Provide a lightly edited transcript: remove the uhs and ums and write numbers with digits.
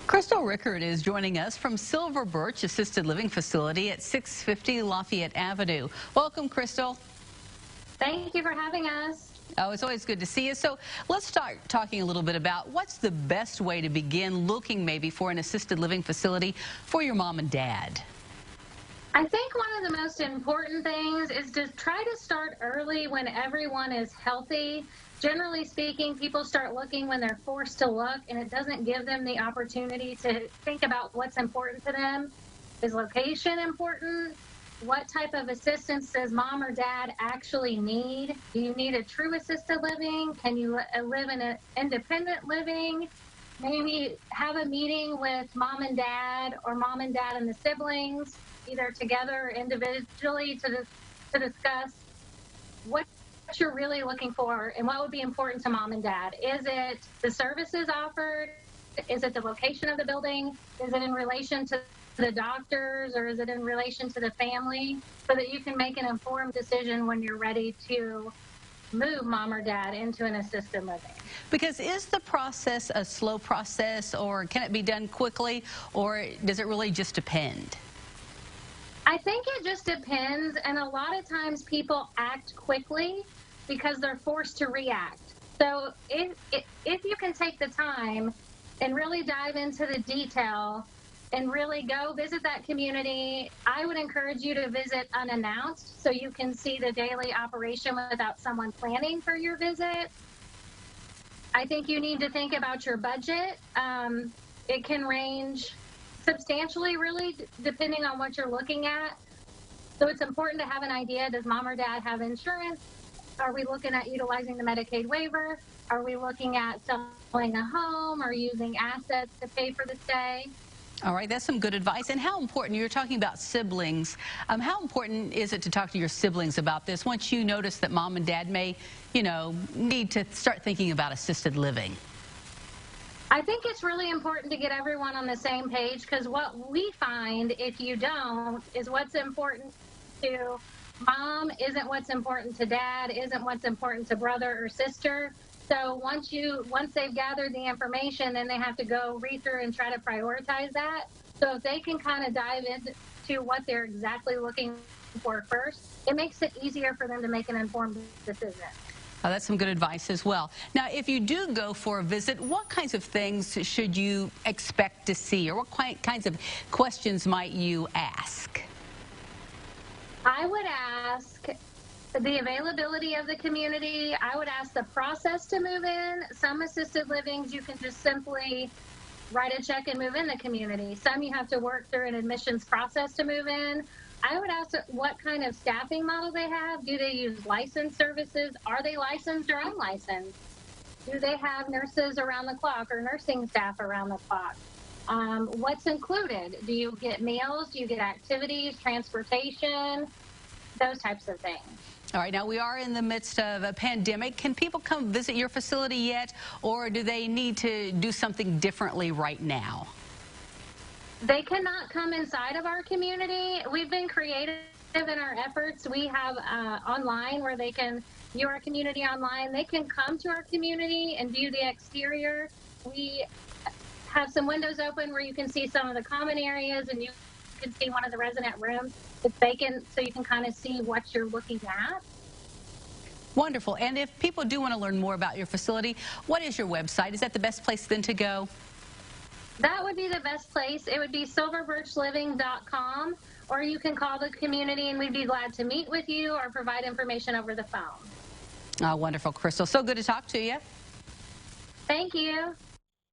Crystal Rickard is joining us from Silver Birch Assisted Living Facility at 650 Lafayette Avenue. Welcome, Crystal. Thank you for having us. Oh, it's always good to see you. So let's start talking a little bit about what's the best way to begin looking maybe for an assisted living facility for your mom and dad. I think one of the most important things is to try to start early when everyone is healthy. Generally speaking, people start looking when they're forced to look, and it doesn't give them the opportunity to think about what's important to them. Is location important? What type of assistance does mom or dad actually need? Do you need a true assisted living? Can you live in an independent living? Maybe have a meeting with mom and dad, or mom and dad and the siblings, either together or individually, to discuss what you're really looking for and what would be important to mom and dad. Is it the services offered? Is it the location of the building? Is it in relation to the doctors, or is it in relation to the family, so that you can make an informed decision when you're ready to move mom or dad into an assisted living? Because is the process a slow process, or can it be done quickly, or does it really just depend? I think it just depends, and a lot of times people act quickly because they're forced to react. So if you can take the time and really dive into the detail and really go visit that community, I would encourage you to visit unannounced so you can see the daily operation without someone planning for your visit. I think you need to think about your budget. It can range substantially, really, depending on what you're looking at. So it's important to have an idea. Does mom or dad have insurance? Are we looking at utilizing the Medicaid waiver? Are we looking at selling a home or using assets to pay for the stay? All right, that's some good advice. And how important, you're talking about siblings, how important is it to talk to your siblings about this once you notice that mom and dad may, need to start thinking about assisted living? I think it's really important to get everyone on the same page, because what we find, if you don't, is what's important to mom isn't what's important to dad, isn't what's important to brother or sister. So once they've gathered the information, then they have to go read through and try to prioritize that. So if they can kind of dive into what they're exactly looking for first, it makes it easier for them to make an informed decision. Oh, that's some good advice as well. Now, if you do go for a visit, what kinds of things should you expect to see, or what kinds of questions might you ask? I would ask the availability of the community. I would ask the process to move in. Some assisted livings, you can just simply write a check and move in the community. Some you have to work through an admissions process to move in. I would ask what kind of staffing model they have. Do they use licensed services? Are they licensed or unlicensed? Do they have nurses around the clock or nursing staff around the clock? What's included? Do you get meals? Do you get activities, transportation, those types of things? All right, now we are in the midst of a pandemic. Can people come visit your facility yet, or do they need to do something differently right now? They cannot come inside of our community. We've been creative in our efforts. We have online where they can view our community online. They can come to our community and view the exterior. We have some windows open where you can see some of the common areas, and you can see one of the resident rooms. It's vacant, so you can kind of see what you're looking at. Wonderful. And if people do want to learn more about your facility, what is your website? Is that the best place then to go? That would be the best place. It would be silverbirchliving.com, or you can call the community and we'd be glad to meet with you or provide information over the phone. Oh, wonderful, Crystal. So good to talk to you. Thank you.